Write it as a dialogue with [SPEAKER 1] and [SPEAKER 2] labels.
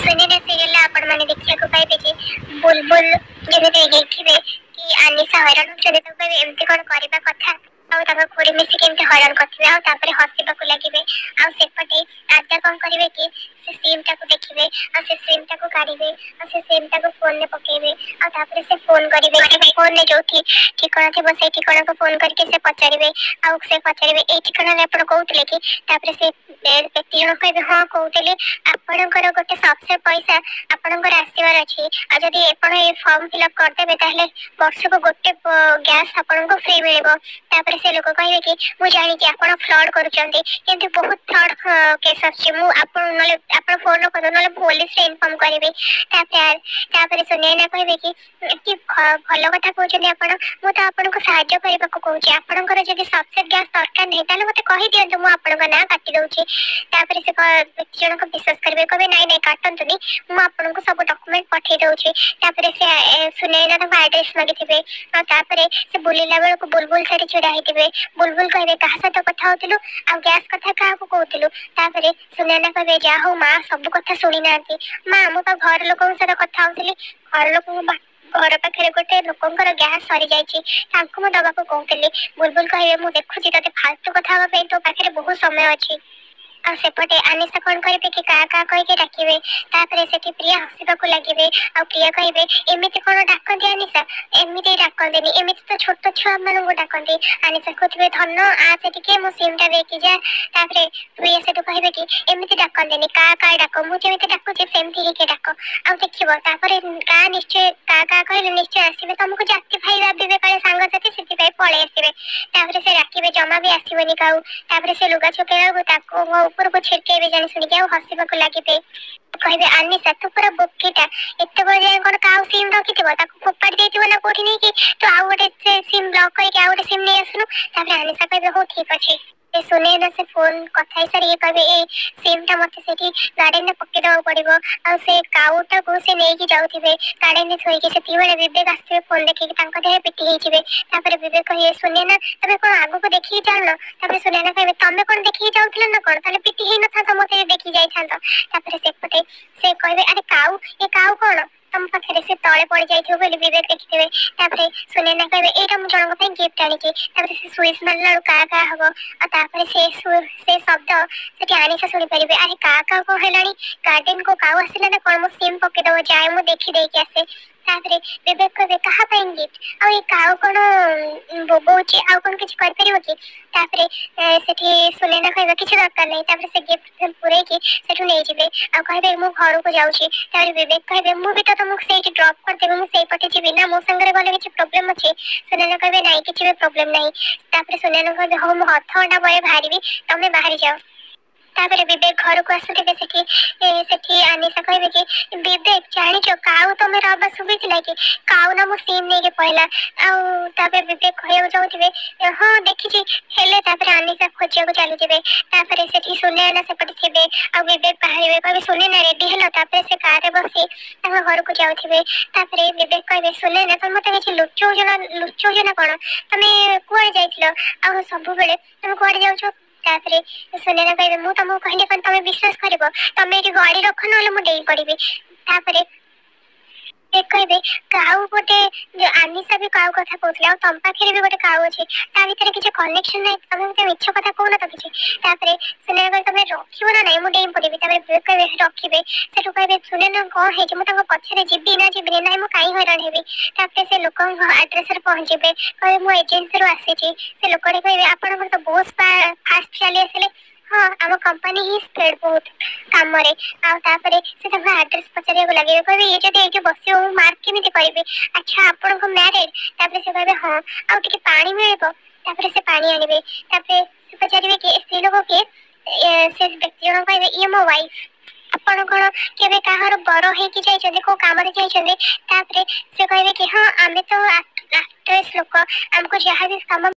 [SPEAKER 1] Sunita serial आपण मैंने देखा पाइबे कि बुलबुल जमी देखिए कि आनिशा हईराण होते एमती कौन करवा कथा खुड़ी मिसी के हईराण करते हसवाक लगे आउपटे राजा कौन करेंगे कि सिम टाक देखिए सिम टाक काढ़े सिम टाक फोन में पकेबे से फोन करेंगे फोन में जो ठिकाना थी से ठिकाना को फोन करके पचारे से पचारे ये ठिकाना आप कहते कि से व्यक्ति जन कहे हाँ कहते आपणकर गोटे सबसे पैसा आपणकर आसबार अच्छी आदि फॉर्म फिलअप करदे वर्ष को गोटे गैस आपन को फ्री मिल से लोक कहे कि मुझे जानी आप फ्लड कर बहुत फ्लड केस आप फोन रखते ना पुलिस इनफर्म करेंगे सुनैना कहे कि भल कथा कहते मुझे आपको साहय करने को कहे आपंकर जब सबसेट गैस दरकार नहीं तेल मत कही दिखाँ मुझे ना काटी दूसरी से व्यक्ति जनक विश्वास करेंगे कहे नाई नाई काटतुनि मुझे सब डॉक्यूमेंट पठे दूसरी से सुनैना एड्रेस मागी से बुलला बेल को बुलबुल से छिड़ा होते बुलबुल कहे क्या सहित कथा होलु आ गैस कथा क्या कहूलु सुनैना कहे जा हो माँ सब कथा शुणी ना माँ मु घर लोक सहित कथा घर लोक घर पाखे गोटे लोकर गैस सरी जाइए दवा को कहते बुलबुल कहे मुझे देखुची ते फालतू कथा तो पाखे बहुत समय अच्छी सेपटे आनिशा कौन करेंगे कि क्या कहीकि डाके प्रिया हसवाक लगे आ प्रिया कहे एमती कौन डाकती आनिशा एमती डाकती एमती तो छोट छुआ मान डाकती आनिशा कहते धन आसे टे मो सिमटा देकी जा प्रिया से कहे कि एमती डाकती क्या डाक मुझे डाकुचे सेमती ही डाक आ देखो क्या निश्चय क्या कहले निश्चय आसवे तुमको जाति भाई भावे कहे सांगसाथी से पलि आसवे से डाके जमा भी आसवनी काऊ से लुगा छुपेगा ऊपर को छिड़के जानी शुणी हसवाक लगे कहे आनिशा तू पूरा बोकीटा एत बड़े कौन क्या सिम रखी फोपाड़ी देना कौटी नहीं कि तू आउ गोटे सिम ब्लॉक करके आउ गोटे सिम नहीं आसनु आनिशा कहे हो ठीक अच्छे सुनैना से फोन कथा सारी कहे ये सिम मत से गार्डन में पकईदे पड़ो से काउटा को से नहीं जाऊे गार्डन में थोड़ी से विवेक आसवे फोन देखिए देह पिटी होते विवेक कहे सुनैना तुम कौन आग को देखिए जान सुनैना कहे तुम कौन देखिए जाऊे ना कौन ताले पिटी ही न था मत देखी जाता सेपटे से कहे अरे काऊ ये काऊ कौन तुम पाखे से तले पड़ जाइए विवेक देखिए सुनैना कहे यहाँ मुझे जन गिफ्ट आनी से सुइच मारला क्या क्या हम से शब्द से आनिशा शुणी पारे अरे क्या क्या कौन है गार्डन को काऊ आसला ना कौन मो सिम पकईदे जाए मुझे देखी आसे विवेक कहे क्या गिफ्ट आ काऊ कौन बोबौचे आउ कौन किसी कि सुनैना कहे किसी दरकार नहीं से गिफ्ट पूरे नहीं जाए आ कहे मु घर को जाऊँगी विवेक कहे मुझे तो तुमको से ड्रप करदेवी मुझे पटे जी ना मो सांगे गले किसी प्रोब्लेम अच्छे सुनैना कहे ना किसी भी प्रोब्लेम ना सुनैना कहे हाँ मुझे 8 घंटा पर बाहर तुम्हें बाहरी जाओ विवेक घर को आसुवे आनिशा कहे कि विवेक जाच काऊ तुम आवाज शुभी कि काऊ ना मो सिम नहीं पहला विवेक कह चाहते हाँ देखी आनिशा खोजा चली सुनैना सेपटे थे आ विवेक बाहर कहे सुनैना रेडी है से कार बसी घर को जाऊे विवेक कहे सुनैना तुम मत किसी लुचौज ना कौन तुम कड़े जा सब बेले तुम कड़े जाऊ सुनैना कहे मुझे तुमको कहले कौन तुम विश्वास कर तुम ये गाड़ी रख ना मुझे पड़ी कहे काऊ गोटे आनिशा भी काऊ कथा कहते तुम पाखे भी गोटे काऊ अच्छे भर किसी कनेक्शन ना तुम मत मिछ कथा कहना तो किसी सुनैना कहे तुम रखो ना ना मुझे पड़ी कहे रखिए से कहे सुनैना कौन है मुझे पछे जी ना जी ना मुझे कहीं हईराण हेबी से लोक आड्रेस पहुँचे कहे मुझे एजेन्सी रू आसी से लोक कहे आप तो बहुत फास्ट चली आसे हाँ आम कंपनी ही स्प्रेड बहुत कम से आड्रेस पचार लगे कहे ये जब ये बस मार्क केमी करेंगे अच्छा आपण को मैरिड से कहे हाँ आउ पानी मिल से पानी आने से पचारे कि स्त्री लोक किए से व्यक्ति जन कहे ये मो वाइफ आपण कौन के कहार बर हो कौ कम से कहे कि हाँ आम तो एक्ट्रेस लोक आमको जहाँ भी कम